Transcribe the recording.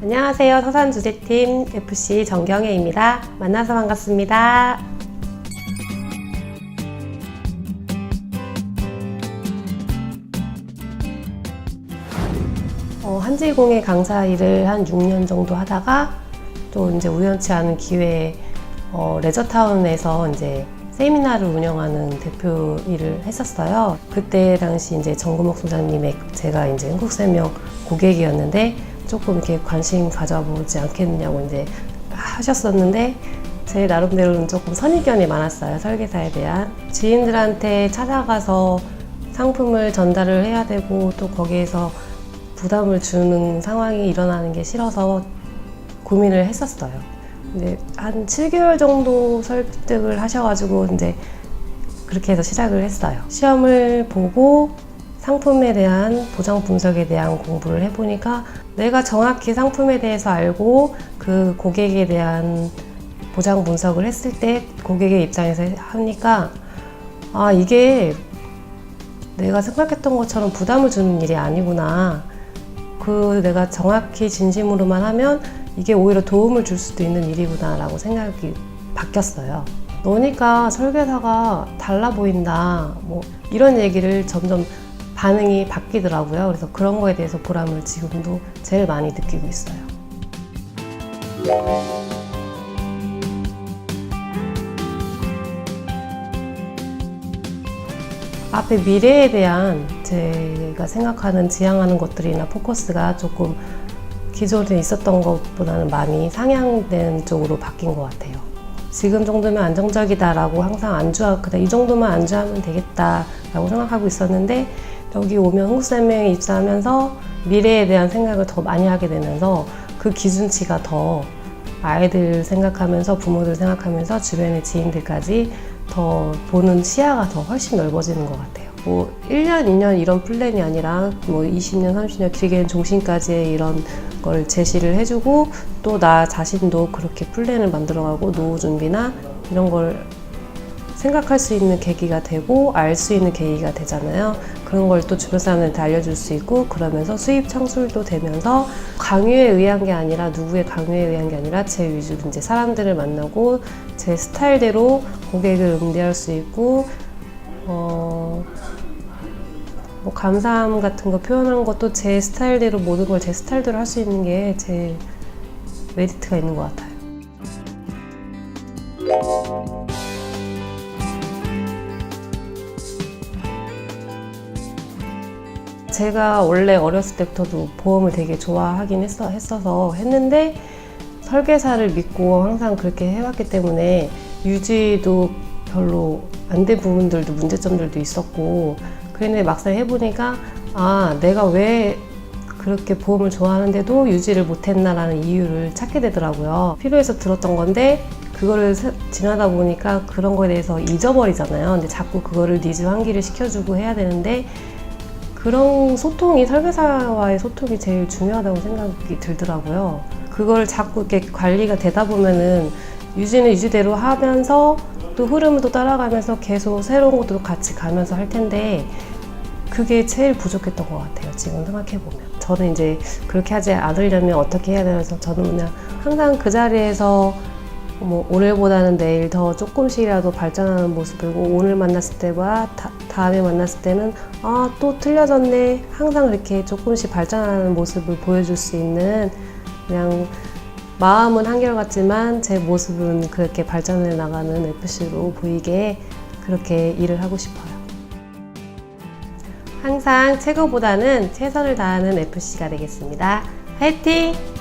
안녕하세요. 서산주제팀 FC 정경혜입니다. 만나서 반갑습니다. 한지공예 강사 일을 한 6년 정도 하다가 또 이제 우연치 않은 기회에 레저타운에서 이제 세미나를 운영하는 대표 일을 했었어요. 그때 당시 이제 정구목 소장님의 제가 이제 흥국생명 고객이었는데 조금 이렇게 관심 가져보지 않겠느냐고 이제 하셨었는데 제 나름대로는 조금 선입견이 많았어요. 설계사에 대한. 지인들한테 찾아가서 상품을 전달을 해야 되고 또 거기에서 부담을 주는 상황이 일어나는 게 싫어서 고민을 했었어요. 근데 한 7개월 정도 설득을 하셔가지고 이제 그렇게 해서 시작을 했어요. 시험을 보고 상품에 대한 보장 분석에 대한 공부를 해보니까 내가 정확히 상품에 대해서 알고 그 고객에 대한 보장 분석을 했을 때 고객의 입장에서 하니까 이게 내가 생각했던 것처럼 부담을 주는 일이 아니구나. 내가 정확히 진심으로만 하면 이게 오히려 도움을 줄 수도 있는 일이구나 라고 생각이 바뀌었어요. 너니까 설계사가 달라 보인다 이런 얘기를 점점 반응이 바뀌더라고요. 그래서 그런 거에 대해서 보람을 지금도 제일 많이 느끼고 있어요. 앞에 미래에 대한 제가 생각하는 지향하는 것들이나 포커스가 조금 기존에 있었던 것보다는 많이 상향된 쪽으로 바뀐 것 같아요. 지금 정도면 안정적이다라고 항상 그냥 이 정도만 안주하면 되겠다라고 생각하고 있었는데 여기 오면 흥국생명에 입사하면서 미래에 대한 생각을 더 많이 하게 되면서 그 기준치가 더 아이들 생각하면서 부모들 생각하면서 주변의 지인들까지 더 보는 시야가 더 훨씬 넓어지는 것 같아요. 1년, 2년 이런 플랜이 아니라 20년, 30년 길게는 종신까지의 이런 걸 제시를 해주고 또 나 자신도 그렇게 플랜을 만들어가고 노후 준비나 이런 걸 생각할 수 있는 계기가 되고 알 수 있는 계기가 되잖아요. 그런 걸 또 주변 사람들한테 알려줄 수 있고 그러면서 수입 창출도 되면서 강요에 의한 게 아니라 누구의 강요에 의한 게 아니라 제 위주로 이제 사람들을 만나고 제 스타일대로 고객을 응대할 수 있고 감사함 같은 거 표현하는 것도 제 스타일대로 모든 걸 제 스타일대로 할 수 있는 게 제일 메리트가 있는 것 같아요. 제가 원래 어렸을 때부터도 보험을 되게 좋아하긴 했는데 설계사를 믿고 항상 그렇게 해왔기 때문에 유지도 별로 안 된 부분들도 문제점들도 있었고 그런데 막상 해보니까 내가 왜 그렇게 보험을 좋아하는데도 유지를 못했나라는 이유를 찾게 되더라고요. 필요해서 들었던 건데 그거를 지나다 보니까 그런 거에 대해서 잊어버리잖아요. 근데 자꾸 그거를 니즈 환기를 시켜주고 해야 되는데 그런 소통이 설계사와의 소통이 제일 중요하다고 생각이 들더라고요. 그걸 자꾸 이렇게 관리가 되다 보면은 유지는 유지대로 하면서 또 흐름을 또 따라가면서 계속 새로운 것도 같이 가면서 할 텐데 그게 제일 부족했던 것 같아요. 지금 생각해보면. 저는 이제 그렇게 하지 않으려면 어떻게 해야 되면서 저는 그냥 항상 그 자리에서 오늘보다는 내일 더 조금씩이라도 발전하는 모습을 보고 오늘 만났을 때와 다음에 만났을 때는 또 틀려졌네 항상 그렇게 조금씩 발전하는 모습을 보여줄 수 있는 그냥 마음은 한결같지만 제 모습은 그렇게 발전해 나가는 FC로 보이게 그렇게 일을 하고 싶어요. 항상 최고보다는 최선을 다하는 FC가 되겠습니다. 화이팅!